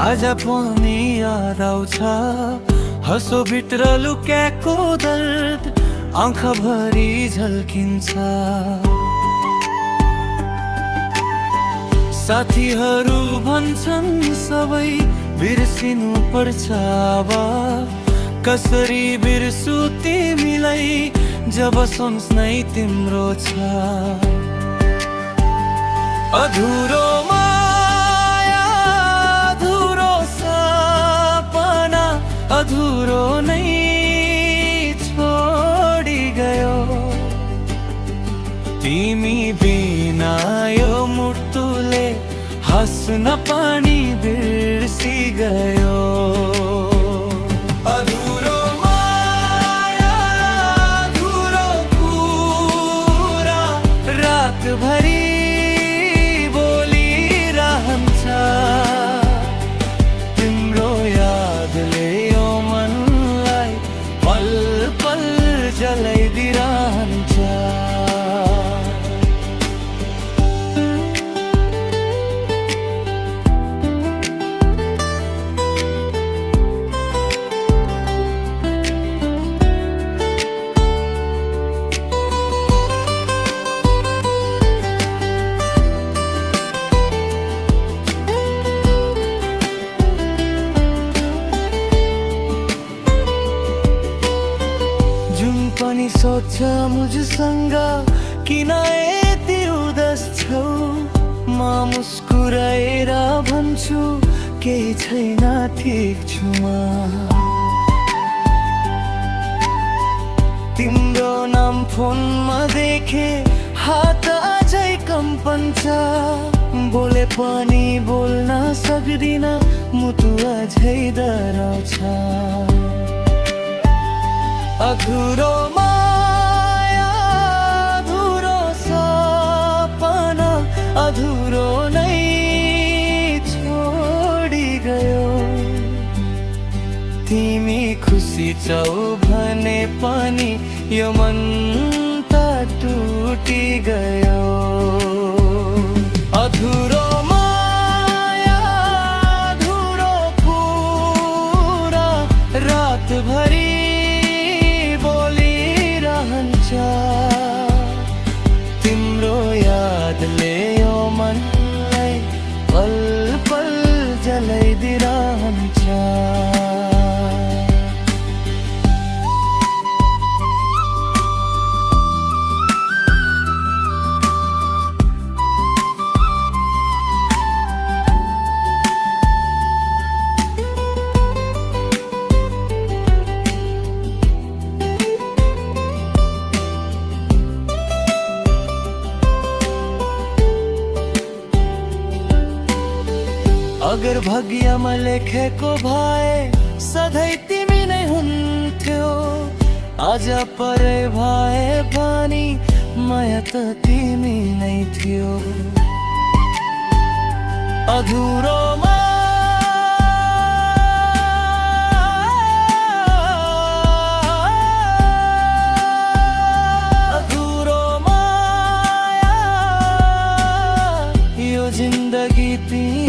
आज पनि याद आउँछ हँसो भित्र लुक्याएको दर्द आँखाभरि झल्किन्छ। साथीहरू भन्छन् सबै बिर्सिनु पर्छ अब, कसरी बिर्सु तिमीलाई जब सोच्नै तिम्रो छ। अधुरो माया अधुरो सपना अधुरो नै छोडी गयो। तिमी बिना यो मुटुले हाँस्न पनि बिर्सी गयो। अधुरो माया अधुरो कुरा रातभरि बोलिरहन्छ। तिम्रो यादले यो मनलाई पल पल जलाइदिरहन्छ। पनि सोध्छ मुझसँग किन यति उदास छौ। म मुस्कुराएर भन्छु केही छैन ठिक छु म। तिम्रो नाम फोनमा देखे हात अझै कम्पन छ। बोले पनि बोल्न सक्दिन मुटु अझै डराउँछ। अधुरो माया अधुरो सपना अधुरो नै छोडी गयो। तिमी खुसी छौ भने पनि यो मन त टुटी गयो। अधुरो माया अधुरो कुरा रातभरि तिम्रो यादले यो मनलाई पल पल जलाइदिरहन्छ। अगर भाग्यमा लेखेको भए सधैँ तिमी नै हुन्थ्यो। आज परे भए पनि माया त तिमी नै थियो। अधुरो माया यो जिन्दगी तिमी